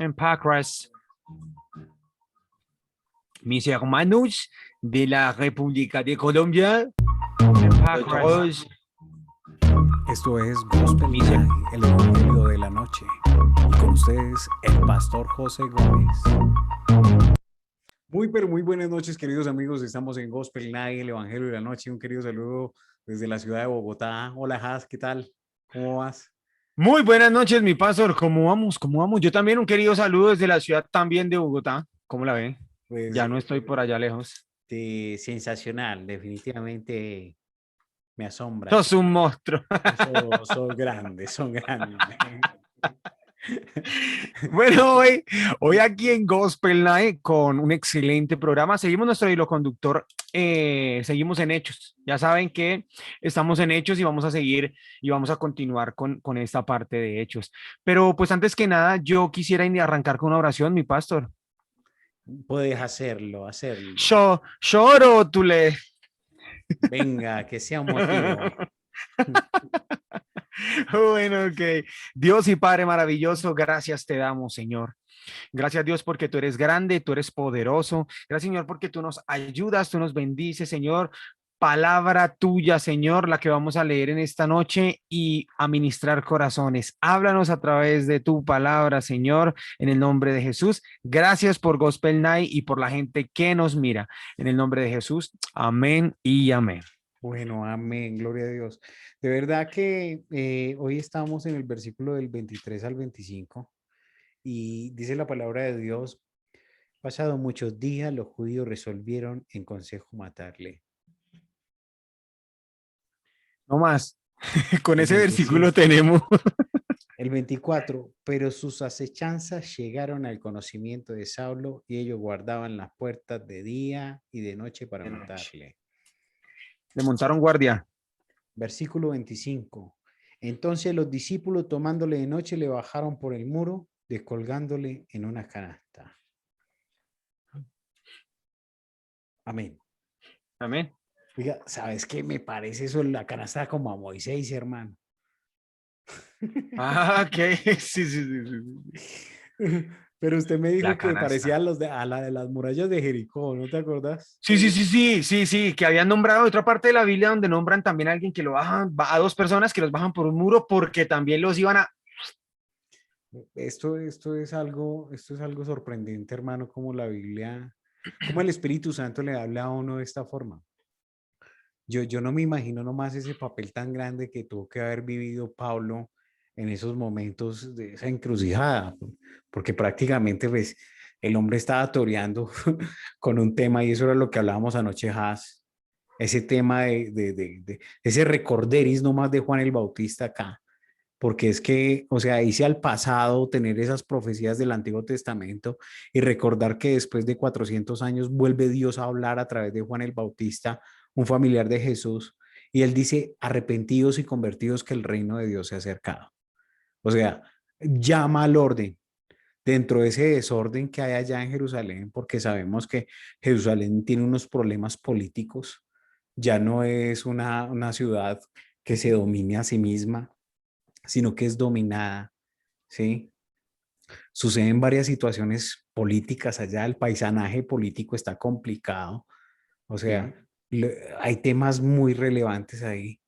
en Pancras, mis hermanos de la República de Colombia, en Pancras. Esto es Gospel Night, el evangelio de la noche. Y con ustedes, el pastor José Gómez. Pero muy buenas noches, queridos amigos. Estamos en Gospel Night, el evangelio de la noche. Un querido saludo desde la ciudad de Bogotá. Hola, Has, ¿qué tal? ¿Cómo vas? Muy buenas noches, mi pastor. ¿Cómo vamos? ¿Cómo vamos? Yo también un querido saludo desde la ciudad también de Bogotá. ¿Cómo la ven? Pues Ya no estoy por allá lejos. sensacional, definitivamente me asombras. Sos un monstruo. Son grandes, son grandes. Bueno, hoy aquí en Gospel Night con un excelente programa. Seguimos nuestro hilo conductor, seguimos en Hechos. Ya saben que estamos en Hechos y vamos a seguir y vamos a continuar con esta parte de Hechos. Pero pues antes que nada, yo quisiera arrancar con una oración, mi pastor. Puedes hacerlo, hacerlo. Lloro, tú le. Venga, que sea un motivo. Bueno, ok. Dios y Padre maravilloso, gracias te damos, Señor. Gracias, Dios, porque tú eres grande, tú eres poderoso. Gracias, Señor, porque tú nos ayudas, tú nos bendices, Señor. Palabra tuya, Señor, la que vamos a leer en esta noche y a ministrar corazones. Háblanos a través de tu palabra, Señor, en el nombre de Jesús. Gracias por Gospel Night y por la gente que nos mira. En el nombre de Jesús, amén y amén. Bueno, amén, gloria a Dios. De verdad que hoy estamos en el versículo del 23 al 25 y dice la palabra de Dios: pasado muchos días, los judíos resolvieron en consejo matarle. No más. Con El ese versículo 25, tenemos. el 24, pero sus acechanzas llegaron al conocimiento de Saulo y ellos guardaban las puertas de día y de noche para matarle. Le montaron guardia. Versículo 25. Entonces los discípulos, tomándole de noche, le bajaron por el muro, descolgándole en una canasta. Amén. Amén. Oiga, ¿sabes qué? Me parece eso, la canasta como a Moisés, hermano. Ah, ok. Sí, sí, sí, sí. Pero usted me dijo La que parecía canasta. a la de las murallas de Jericó, ¿no te acordás? Sí, sí, sí, sí, sí, sí, que habían nombrado otra parte de la Biblia donde nombran también a alguien que lo bajan, a dos personas que los bajan por un muro porque también los iban a... Esto es algo sorprendente, hermano, como la Biblia, como el Espíritu Santo le habla a uno de esta forma. Yo no me imagino nomás ese papel tan grande que tuvo que haber vivido Pablo en esos momentos de esa encrucijada, porque prácticamente pues el hombre estaba toreando con un tema, y eso era lo que hablábamos anoche, Has, ese tema de ese recorderis nomás de Juan el Bautista acá, porque es que, o sea, irse al pasado, tener esas profecías del Antiguo Testamento y recordar que después de 400 años vuelve Dios a hablar a través de Juan el Bautista, un familiar de Jesús, y él dice: arrepentidos y convertidos, que el reino de Dios se ha acercado. O sea, llama al orden dentro de ese desorden que hay allá en Jerusalén, porque sabemos que Jerusalén tiene unos problemas políticos, ya no es una ciudad que se domine a sí misma, sino que es dominada, ¿sí? Suceden varias situaciones políticas allá, el paisanaje político está complicado, o sea, hay temas muy relevantes ahí,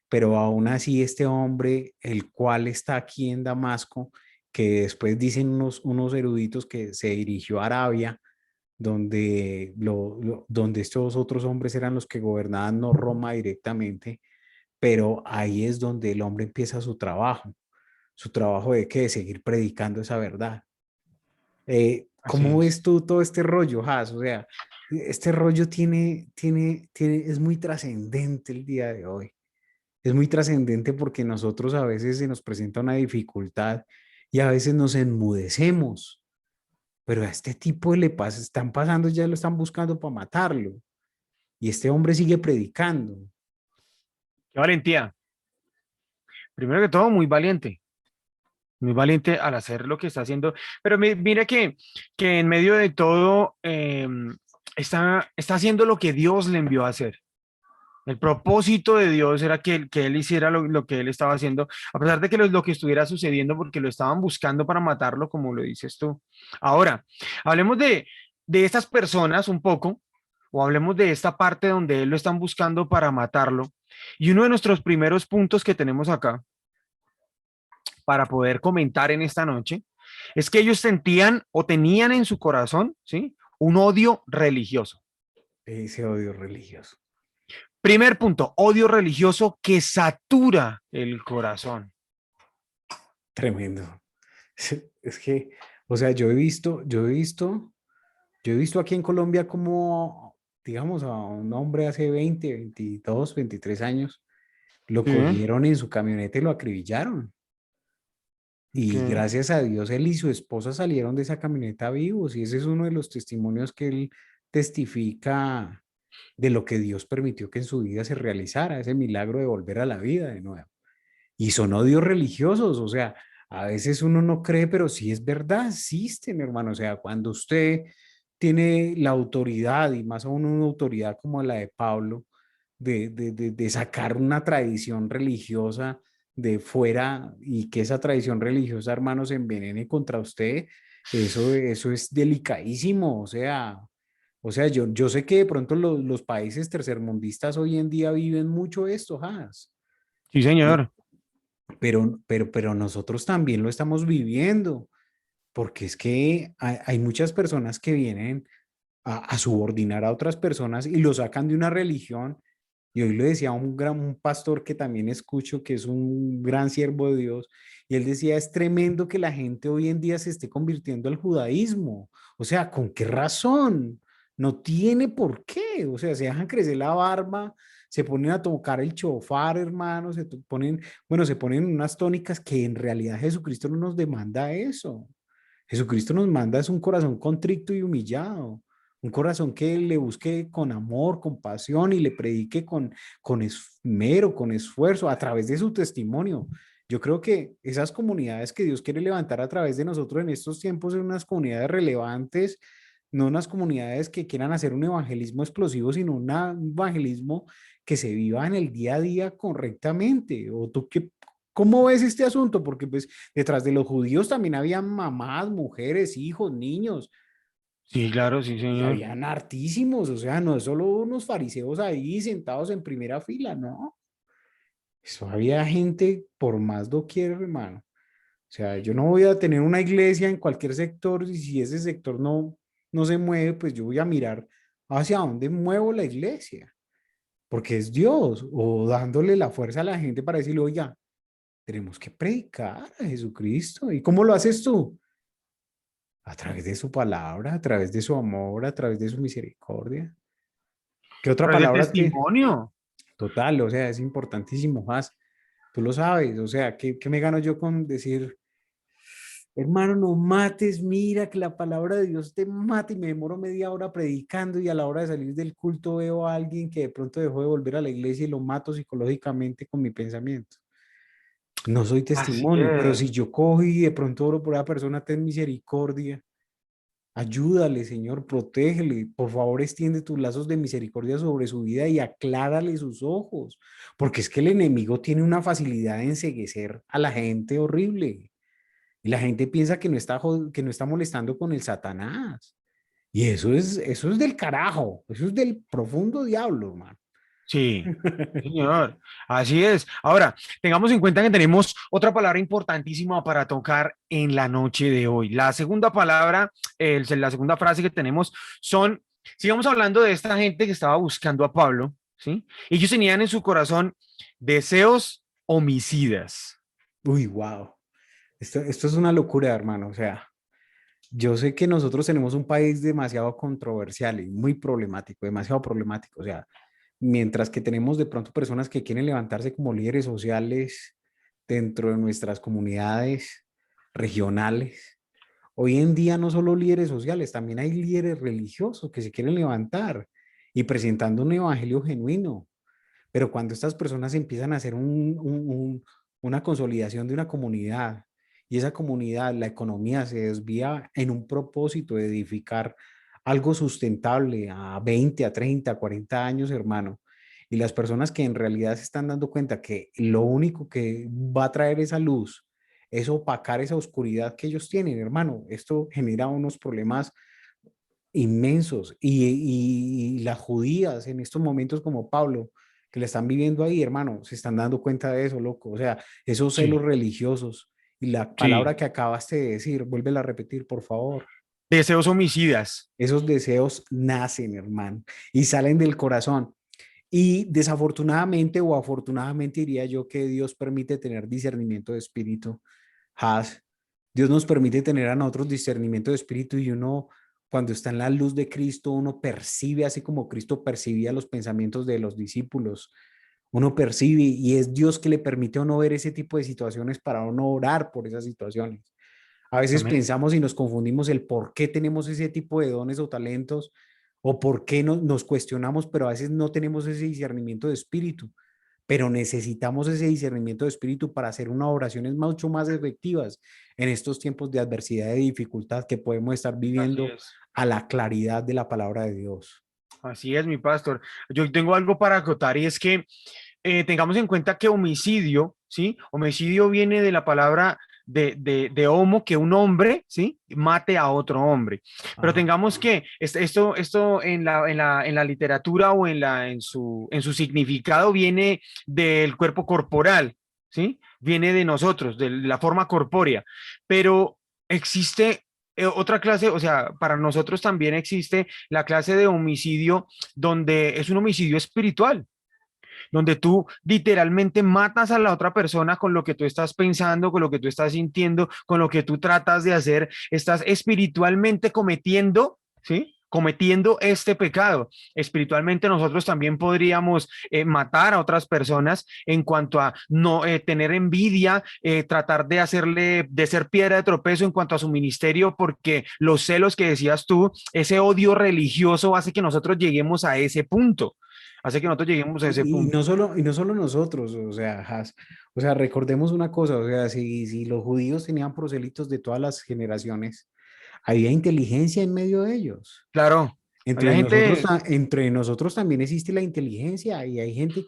pero aún así este hombre, el cual está aquí en Damasco, que después dicen unos eruditos que se dirigió a Arabia, donde, donde estos otros hombres eran los que gobernaban, no Roma directamente, pero ahí es donde el hombre empieza su trabajo de que de seguir predicando esa verdad. Así ¿Cómo ves es. tú todo este rollo, Has? O sea, este rollo es muy trascendente el día de hoy. Es muy trascendente porque nosotros a veces se nos presenta una dificultad y a veces nos enmudecemos, pero a este tipo le pasa, están pasando, ya lo están buscando para matarlo. Y este hombre sigue predicando. Qué valentía. Primero que todo, muy valiente al hacer lo que está haciendo. Pero mira que en medio de todo está haciendo lo que Dios le envió a hacer. El propósito de Dios era que él hiciera lo que él estaba haciendo, a pesar de que lo que estuviera sucediendo, porque lo estaban buscando para matarlo, como lo dices tú. Ahora, hablemos de estas personas un poco, o hablemos de esta parte donde él lo están buscando para matarlo. Y uno de nuestros primeros puntos que tenemos acá para poder comentar en esta noche es que ellos sentían o tenían en su corazón, ¿sí? Un odio religioso. Ese odio religioso. Primer punto, odio religioso que satura el corazón. Tremendo. Es que, o sea, yo he visto aquí en Colombia como, digamos, a un hombre hace 20, 22, 23 años, lo Sí, cogieron en su camioneta y lo acribillaron. Y ok. gracias a Dios, él y su esposa salieron de esa camioneta vivos. Y ese es uno de los testimonios que él testifica de lo que Dios permitió que en su vida se realizara, ese milagro de volver a la vida de nuevo. Y son odios religiosos, o sea, a veces uno no cree, pero sí es verdad, existen, hermano. O sea, cuando usted tiene la autoridad, y más aún una autoridad como la de Pablo, de sacar una tradición religiosa de fuera y que esa tradición religiosa, hermano, se envenene contra usted, eso es delicadísimo. O sea, yo sé que de pronto los países tercermundistas hoy en día viven mucho esto, Has. Sí, señor. Pero nosotros también lo estamos viviendo, porque es que hay muchas personas que vienen a subordinar a otras personas y lo sacan de una religión. Y hoy le decía a un pastor que también escucho, que es un gran siervo de Dios, y él decía, es tremendo que la gente hoy en día se esté convirtiendo al judaísmo. O sea, ¿con qué razón? No tiene por qué. O sea, se dejan crecer la barba, se ponen a tocar el chofar, hermano, ponen, bueno, se ponen unas tónicas que en realidad Jesucristo no nos demanda eso. Jesucristo nos manda es un corazón contrito y humillado, un corazón que le busque con amor, con pasión y le predique con esmero, con esfuerzo, a través de su testimonio. Yo creo que esas comunidades que Dios quiere levantar a través de nosotros en estos tiempos son unas comunidades relevantes, no unas comunidades que quieran hacer un evangelismo explosivo, sino un evangelismo que se viva en el día a día correctamente. ¿O tú qué, cómo ves este asunto? Porque pues detrás de los judíos también había mamás, mujeres, hijos, niños, Sí, claro, sí, y señor. habían hartísimos, o sea, no es solo unos fariseos ahí sentados en primera fila, no. Eso había gente por más doquier, hermano. O sea, yo no voy a tener una iglesia en cualquier sector y si ese sector no se mueve, pues yo voy a mirar hacia dónde muevo la iglesia, porque es Dios, o dándole la fuerza a la gente para decirle, oiga, tenemos que predicar a Jesucristo. ¿Y cómo lo haces tú? A través de su palabra, a través de su amor, a través de su misericordia. ¿Qué otra Pero de palabra tiene? testimonio. Total, o sea, es importantísimo, más. Tú lo sabes, o sea, ¿qué me gano yo con decir, hermano, no mates, mira que la palabra de Dios te mata y me demoro media hora predicando y a la hora de salir del culto veo a alguien que de pronto dejó de volver a la iglesia y lo mato psicológicamente con mi pensamiento? No soy Así testimonio, pero es. si yo cojo y de pronto oro por la persona, ten misericordia. Ayúdale, Señor, protégele. Por favor, extiende tus lazos de misericordia sobre su vida y aclárale sus ojos, porque es que el enemigo tiene una facilidad de enceguecer a la gente horrible. Y la gente piensa que que no está molestando con el Satanás. Y eso es del carajo, eso es del profundo diablo, hermano. Sí, sí, señor. Así es. Ahora, tengamos en cuenta que tenemos otra palabra importantísima para tocar en la noche de hoy. La segunda palabra, la segunda frase que tenemos son, sigamos hablando de esta gente que estaba buscando a Pablo, ¿sí? Ellos tenían en su corazón deseos homicidas. Uy, wow. Esto es una locura, hermano. O sea, yo sé que nosotros tenemos un país demasiado controversial y muy problemático, demasiado problemático. O sea, mientras que tenemos de pronto personas que quieren levantarse como líderes sociales dentro de nuestras comunidades regionales. Hoy en día no solo líderes sociales, también hay líderes religiosos que se quieren levantar y presentando un evangelio genuino. Pero cuando estas personas empiezan a hacer una consolidación de una comunidad y esa comunidad, la economía se desvía en un propósito de edificar algo sustentable a 20, a 30, a 40 años, hermano, Y las personas que en realidad se están dando cuenta que lo único que va a traer esa luz es opacar esa oscuridad que ellos tienen, hermano, esto genera unos problemas inmensos. Y las judías en estos momentos como Pablo, que le están viviendo ahí, hermano, se están dando cuenta de eso, loco. O sea, esos celos Sí, religiosos y la sí. palabra que acabaste de decir, vuélvela a repetir, por favor. Deseos homicidas. Esos deseos nacen, hermano, y salen del corazón. Y desafortunadamente o afortunadamente diría yo que Dios permite tener discernimiento de espíritu. Has. Dios nos permite tener a nosotros discernimiento de espíritu y uno, cuando está en la luz de Cristo, uno percibe así como Cristo percibía los pensamientos de los discípulos. Uno percibe y es Dios que le permite a uno ver ese tipo de situaciones para uno orar por esas situaciones. A veces Amén. pensamos y nos confundimos el por qué tenemos ese tipo de dones o talentos o por qué nos cuestionamos, pero a veces no tenemos ese discernimiento de espíritu, pero necesitamos ese discernimiento de espíritu para hacer unas oraciones mucho más efectivas en estos tiempos de adversidad y dificultad que podemos estar Así viviendo es. a la claridad de la palabra de Dios. Así es, mi pastor. Yo tengo algo para acotar y es que tengamos en cuenta que homicidio, ¿sí? Homicidio viene de la palabra de homo, que un hombre, ¿sí? Mate a otro hombre. Pero Ajá. tengamos que esto en la literatura o en su significado viene del cuerpo corporal, ¿sí? Viene de nosotros, de la forma corpórea. Pero existe otra clase, o sea, para nosotros también existe la clase de homicidio donde es un homicidio espiritual, donde tú literalmente matas a la otra persona con lo que tú estás pensando, con lo que tú estás sintiendo, con lo que tú tratas de hacer, estás espiritualmente cometiendo, ¿sí? Cometiendo este pecado. Espiritualmente nosotros también podríamos matar a otras personas en cuanto a no tener envidia, tratar de hacerle, de ser piedra de tropezo en cuanto a su ministerio, porque los celos que decías tú, ese odio religioso hace que nosotros lleguemos a ese punto, hace que nosotros lleguemos a ese punto. Y no solo nosotros, o sea, o sea, recordemos una cosa, o sea, si los judíos tenían proselitos de todas las generaciones, había inteligencia en medio de ellos. Claro, había gente, Entre nosotros también existe la inteligencia y hay gente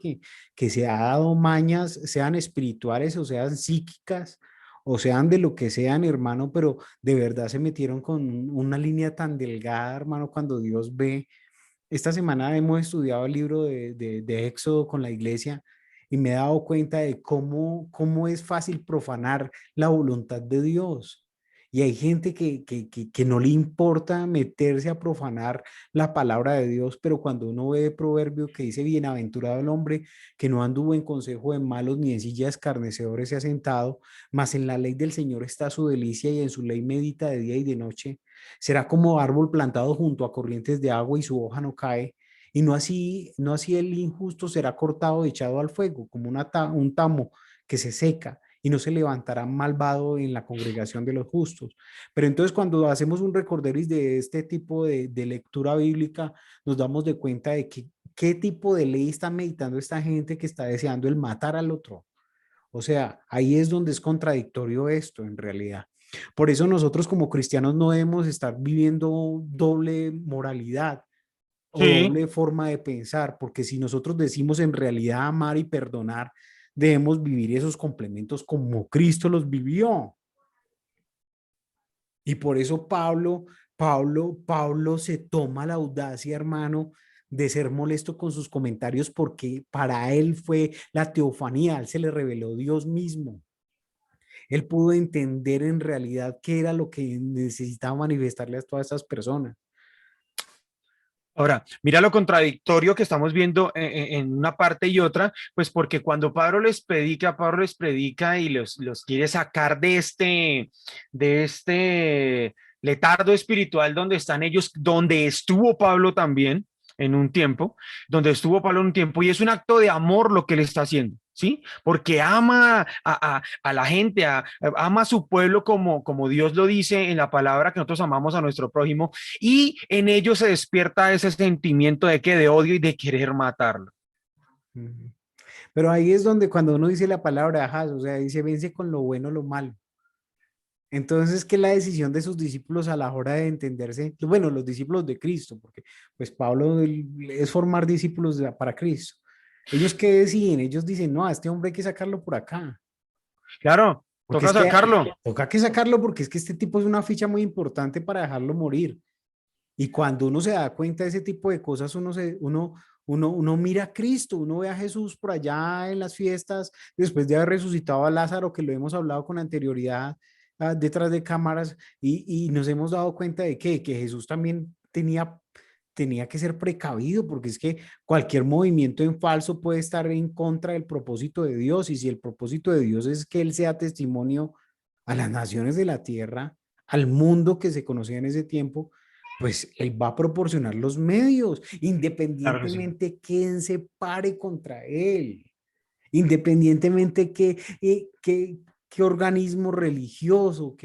que se ha dado mañas, sean espirituales o sean psíquicas o sean de lo que sean, hermano, pero de verdad se metieron con una línea tan delgada, hermano, cuando Dios ve. Esta semana hemos estudiado el libro de Éxodo con la iglesia y me he dado cuenta de cómo es fácil profanar la voluntad de Dios. Y hay gente que no le importa meterse a profanar la palabra de Dios, pero cuando uno ve el proverbio que dice, bienaventurado el hombre que no anduvo en consejo de malos ni en silla de escarnecedores se ha sentado, mas en la ley del Señor está su delicia y en su ley medita de día y de noche. Será como árbol plantado junto a corrientes de agua y su hoja no cae. Y no así el injusto será cortado y echado al fuego, como un tamo que se seca y no se levantará malvado en la congregación de los justos. Pero entonces cuando hacemos un recorderis de este tipo de lectura bíblica, nos damos de cuenta de que qué tipo de ley está meditando esta gente que está deseando el matar al otro. O sea, ahí es donde es contradictorio esto en realidad. Por eso nosotros como cristianos no debemos estar viviendo doble moralidad o sí. doble forma de pensar, porque si nosotros decimos en realidad amar y perdonar, debemos vivir esos complementos como Cristo los vivió. Y por eso Pablo se toma la audacia, hermano, de ser molesto con sus comentarios porque para él fue la teofanía, a él se le reveló Dios mismo. Él pudo entender en realidad qué era lo que necesitaba manifestarle a todas estas personas. Ahora, mira lo contradictorio que estamos viendo en una parte y otra, pues porque cuando Pablo les predica y los quiere sacar de este letardo espiritual donde están ellos, donde estuvo Pablo también en un tiempo, donde estuvo Pablo en un tiempo, y es un acto de amor lo que él está haciendo, ¿sí? Porque ama a la gente, ama a su pueblo como Dios lo dice en la palabra, que nosotros amamos a nuestro prójimo, y en ellos se despierta ese sentimiento de que de odio y de querer matarlo. Pero ahí es donde cuando uno dice la palabra, ajá, o sea, dice vence con lo bueno lo malo. Entonces, ¿qué es la decisión de sus discípulos a la hora de entenderse? Bueno, los discípulos de Cristo, porque pues Pablo es formar discípulos para Cristo. ¿Ellos qué deciden? Ellos dicen, no, a este hombre hay que sacarlo por acá. Claro, Porque toca es que sacarlo. toca que sacarlo porque es que este tipo es una ficha muy importante para dejarlo morir. Y cuando uno se da cuenta de ese tipo de cosas, uno mira a Cristo, uno ve a Jesús por allá en las fiestas, después de haber resucitado a Lázaro, que lo hemos hablado con anterioridad, detrás de cámaras, y nos hemos dado cuenta de que Jesús también tenía que ser precavido, porque es que cualquier movimiento en falso puede estar en contra del propósito de Dios, y si el propósito de Dios es que Él sea testimonio a las naciones de la tierra, al mundo que se conocía en ese tiempo, pues Él va a proporcionar los medios, Claro que sí. independientemente quién se pare contra Él, independientemente qué organismo religioso,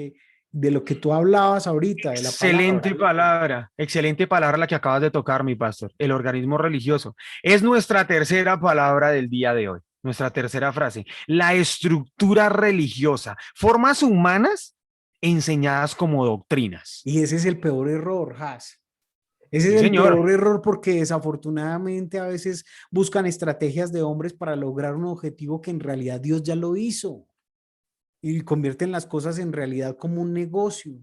de lo que tú hablabas ahorita, de la palabra. Excelente palabra la que acabas de tocar, mi pastor, el organismo religioso. Es nuestra tercera palabra del día de hoy, nuestra tercera frase, la estructura religiosa, formas humanas enseñadas como doctrinas. Y ese es el peor error, Has. Ese es Sí, el señor. peor error porque desafortunadamente a veces buscan estrategias de hombres para lograr un objetivo que en realidad Dios ya lo hizo y convierten las cosas en realidad como un negocio.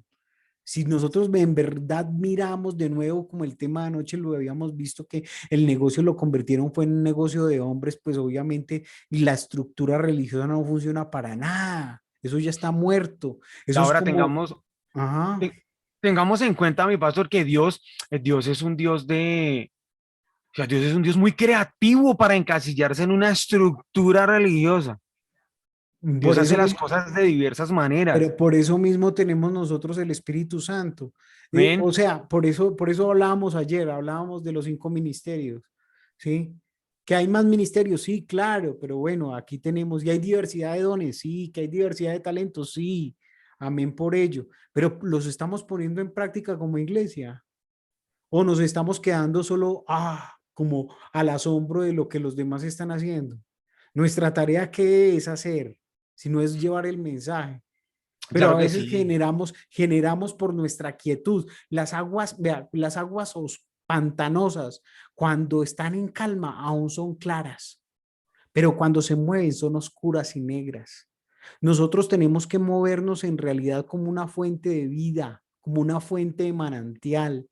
Si nosotros en verdad miramos de nuevo como el tema de anoche lo habíamos visto que el negocio lo convirtieron fue en un negocio de hombres, pues obviamente la estructura religiosa no funciona para nada. Eso ya está muerto. Y Eso es ahora como, tengamos, ajá, te- tengamos en cuenta, mi pastor, que Dios es un Dios o sea, Dios es un Dios muy creativo para encasillarse en una estructura religiosa. Dios por hace eso las mismo, cosas de diversas maneras. pero por eso mismo tenemos nosotros el Espíritu Santo. O ¿Ven? sea, por eso hablábamos ayer, hablábamos de los 5 ministerios, ¿sí? Que hay más ministerios, sí, claro, pero bueno, aquí tenemos, y hay diversidad de dones, sí, que hay diversidad de talentos, sí, amén por ello, pero los estamos poniendo en práctica como iglesia, o nos estamos quedando solo, como al asombro de lo que los demás están haciendo. Nuestra tarea, ¿qué es hacer? Si no es llevar el mensaje, pero Claro a que veces sí. generamos por nuestra quietud. Las aguas, vea, las aguas pantanosas, cuando están en calma, aún son claras, pero cuando se mueven son oscuras y negras. Nosotros tenemos que movernos en realidad como una fuente de vida, como una fuente de manantial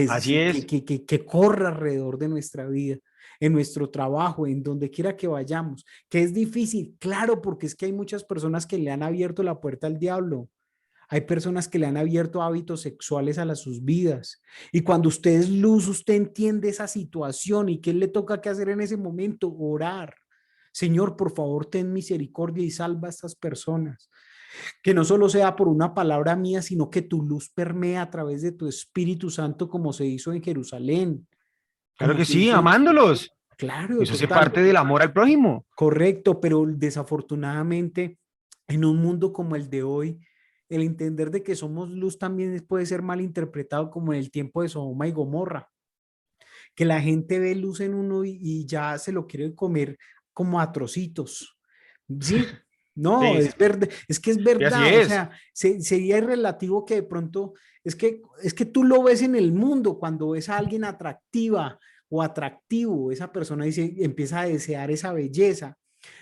Así es. que corra alrededor de nuestra vida, en nuestro trabajo, en donde quiera que vayamos, que es difícil, claro, porque es que hay muchas personas que le han abierto la puerta al diablo. Hay personas que le han abierto hábitos sexuales a sus vidas. Y cuando usted es luz, usted entiende esa situación y qué le toca que hacer en ese momento, orar. Señor, por favor, ten misericordia y salva a estas personas. Que no solo sea por una palabra mía, sino que tu luz permea a través de tu Espíritu Santo como se hizo en Jerusalén, Claro como que se sí, hizo en... amándolos. Claro, Eso hace total, parte del amor al prójimo. correcto, pero desafortunadamente en un mundo como el de hoy, el entender de que somos luz también puede ser mal interpretado como en el tiempo de Sodoma y Gomorra, que la gente ve luz en uno y ya se lo quiere comer como a trocitos. ¿Sí? No, Sí, sí, es verdad, es que es y así verdad, o es. sea, sería irrelativo que de pronto, es que tú lo ves en el mundo, cuando ves a alguien atractiva o atractivo, esa persona dice, empieza a desear esa belleza.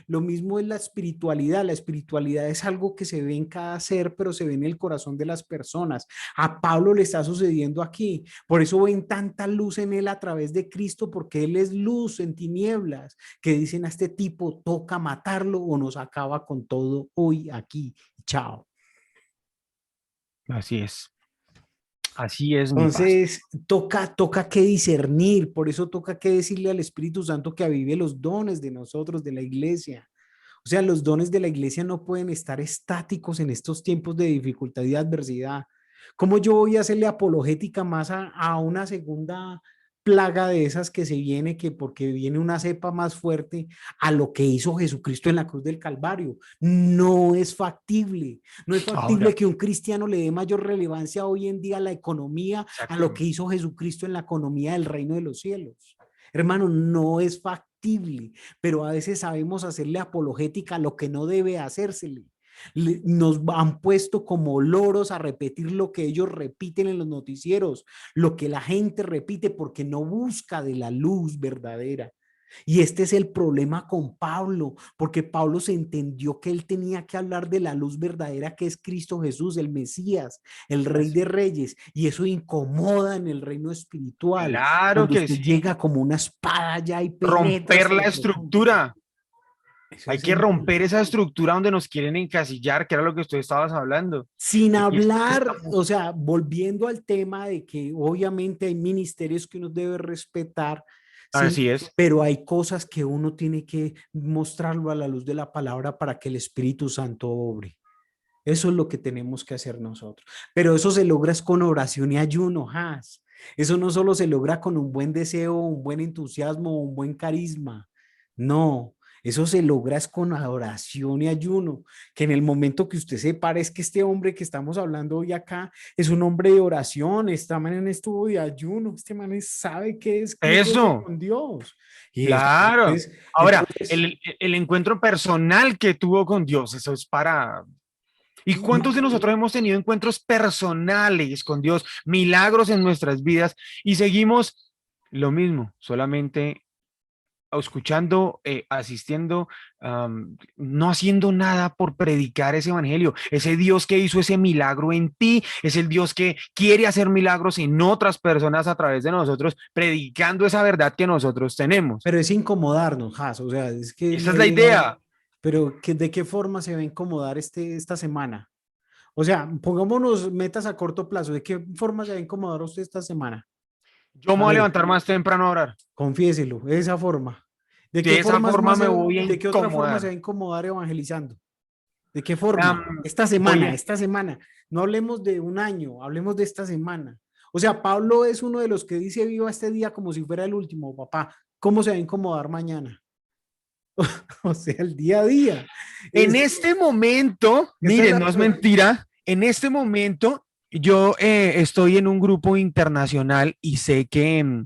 Lo mismo es la espiritualidad es algo que se ve en cada ser, pero se ve en el corazón de las personas. A Pablo le está sucediendo aquí, por eso ven tanta luz en él a través de Cristo, porque él es luz en tinieblas que dicen a este tipo toca matarlo o nos acaba con todo hoy aquí. Chao. Así es. Así es, mi pastor. Entonces, toca que discernir, por eso toca que decirle al Espíritu Santo que avive los dones de nosotros, de la iglesia. O sea, los dones de la iglesia no pueden estar estáticos en estos tiempos de dificultad y adversidad. ¿Cómo yo voy a hacerle apologética más a una segunda plaga de esas que se viene, que porque viene una cepa más fuerte a lo que hizo Jesucristo en la cruz del Calvario? No es factible. No es factible Ahora, que un cristiano le dé mayor relevancia hoy en día a la economía a lo que exactamente. hizo Jesucristo en la economía del reino de los cielos. Hermano, no es factible, pero a veces sabemos hacerle apologética a lo que no debe hacérsele. Nos han puesto como loros a repetir lo que ellos repiten en los noticieros, lo que la gente repite porque no busca de la luz verdadera. Y este es el problema con Pablo, porque Pablo se entendió que él tenía que hablar de la luz verdadera que es Cristo Jesús, el Mesías, el Rey de Reyes, y eso incomoda en el reino espiritual, Claro cuando que usted sí. llega como una espada ya y penetra Romper hasta la lo profundo. estructura. Eso Hay es que el romper esa estructura donde nos quieren encasillar, que era lo que tú estabas hablando. Sin Y es que hablar, estamos- o sea, volviendo al tema de que obviamente hay ministerios que uno debe respetar, sí, Así es. pero hay cosas que uno tiene que mostrarlo a la luz de la palabra para que el Espíritu Santo obre. Eso es lo que tenemos que hacer nosotros. Pero eso se logra es con oración y ayuno, Has. Eso no solo se logra con un buen deseo, un buen entusiasmo, un buen carisma. No, eso se logra es con oración y ayuno. Que en el momento que usted se pare, es que este hombre que estamos hablando hoy acá es un hombre de oración. Este man estuvo de ayuno. Este man sabe qué es meterse Eso, con Dios. Y eso, claro. entonces, Ahora, entonces el encuentro personal que tuvo con Dios, eso es para... ¿Y cuántos de nosotros hemos tenido encuentros personales con Dios, milagros en nuestras vidas y seguimos lo mismo, solamente escuchando, asistiendo, no haciendo nada por predicar ese evangelio? Ese Dios que hizo ese milagro en ti es el Dios que quiere hacer milagros en otras personas a través de nosotros, predicando esa verdad que nosotros tenemos. pero es incomodarnos, Has. O sea, es que Esa es la idea. pero ¿de qué forma se va a incomodar esta semana? O sea, pongámonos metas a corto plazo. ¿De qué forma se va a incomodar usted esta semana? Yo me A voy a ver, levantar más temprano a orar. confiéselo, esa forma. ¿De qué De esa formas forma más me voy a de qué otra forma se va incomodar. a incomodar evangelizando? ¿De qué forma? Am, Esta voy semana, a, esta semana. No hablemos de un año, hablemos de esta semana. O sea, Pablo es uno de los que dice viva este día como si fuera el último, papá. ¿Cómo se va a incomodar mañana? O sea, el día a día. En Es, este momento, esa es miren, la no es pregunta. mentira, en este momento yo estoy en un grupo internacional y sé que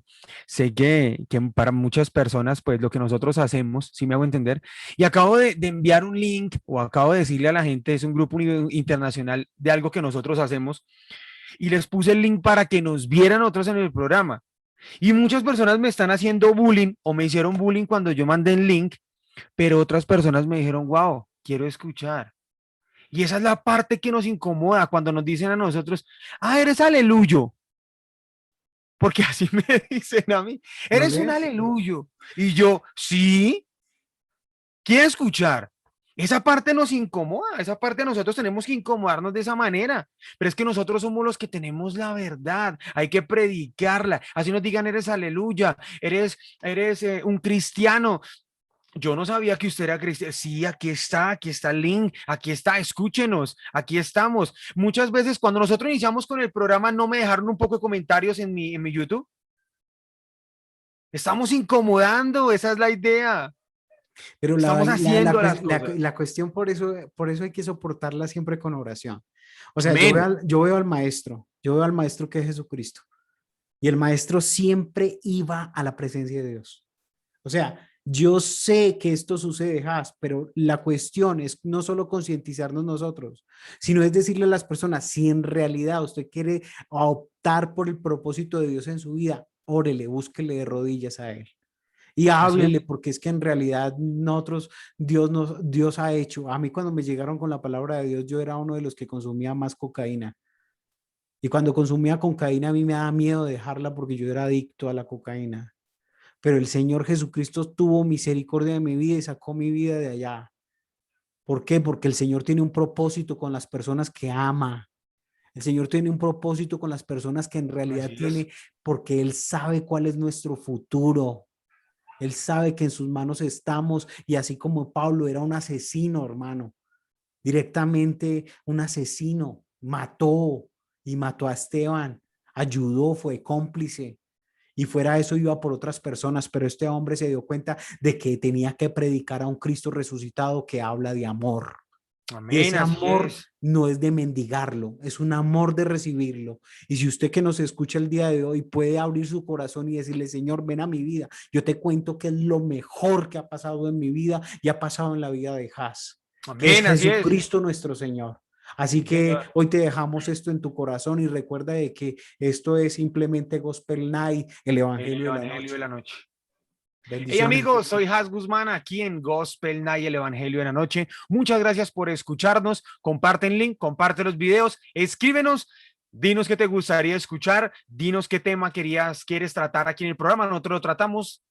para muchas personas, pues lo que nosotros hacemos, si me hago entender, y acabo de enviar un link o acabo de decirle a la gente, es un grupo internacional de algo que nosotros hacemos, y les puse el link para que nos vieran otros en el programa. Y muchas personas me están haciendo bullying o me hicieron bullying cuando yo mandé el link, pero otras personas me dijeron, wow, quiero escuchar. Y esa es la parte que nos incomoda cuando nos dicen a nosotros, ah, eres aleluyo, porque así me dicen a mí, ¿No eres un lees? aleluyo. Y yo, sí, quiero escuchar. Esa parte nos incomoda, esa parte nosotros tenemos que incomodarnos de esa manera, pero es que nosotros somos los que tenemos la verdad, hay que predicarla, así nos digan, eres aleluya, eres un cristiano. Yo no sabía que usted era cristiano. Sí, aquí está el link, aquí está, escúchenos, aquí estamos. Muchas veces cuando nosotros iniciamos con el programa no me dejaron un poco de comentarios en mi YouTube. Estamos incomodando, esa es la idea. Pero Estamos haciendo las cosas. la cuestión por eso hay que soportarla siempre con oración. O sea, Amén. yo veo al maestro, yo veo al maestro que es Jesucristo. Y el maestro siempre iba a la presencia de Dios. O sea, yo sé que esto sucede, Has, pero la cuestión es no solo concientizarnos nosotros, sino es decirle a las personas, si en realidad usted quiere optar por el propósito de Dios en su vida, órele, búsquele de rodillas a Él y Así háblele, es. porque es que en realidad nosotros, Dios ha hecho. A mí cuando me llegaron con la palabra de Dios, yo era uno de los que consumía más cocaína. Y cuando consumía cocaína, a mí me daba miedo dejarla porque yo era adicto a la cocaína. Pero el Señor Jesucristo tuvo misericordia de mi vida y sacó mi vida de allá. ¿Por qué? Porque el Señor tiene un propósito con las personas que ama. El Señor tiene un propósito con las personas que en realidad Así es. tiene, porque Él sabe cuál es nuestro futuro. Él sabe que en sus manos estamos y así como Pablo era un asesino, hermano, directamente un asesino, mató y mató a Esteban, ayudó, fue cómplice y fuera de eso iba por otras personas, pero este hombre se dio cuenta de que tenía que predicar a un Cristo resucitado que habla de amor. Y Amén, ese así amor es. no es de mendigarlo, es un amor de recibirlo. Y si usted que nos escucha el día de hoy puede abrir su corazón y decirle, Señor, ven a mi vida, yo te cuento que es lo mejor que ha pasado en mi vida y ha pasado en la vida de Has, que es Amén, así es. Jesucristo nuestro Señor. Así Sí, que señor. hoy te dejamos esto en tu corazón y recuerda de que esto es simplemente Gospel Night, el El Evangelio de la Evangelio de Noche. la noche. Hey Bendiciones. amigos, soy Has Guzmán aquí en Gospel Night, el Evangelio de la Noche. Muchas gracias por escucharnos. Comparte el link, comparte los videos, escríbenos, dinos qué te gustaría escuchar, dinos qué tema quieres tratar aquí en el programa. Nosotros lo tratamos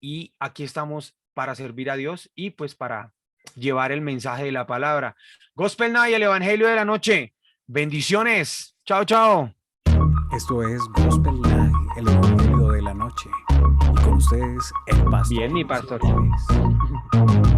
y aquí estamos para servir a Dios y pues para llevar el mensaje de la palabra. Gospel Night, el Evangelio de la Noche. Bendiciones. Chao, chao. Esto es Gospel Night, el Evangelio de la Noche. Y con ustedes, el pastor. Bien, mi pastor. López.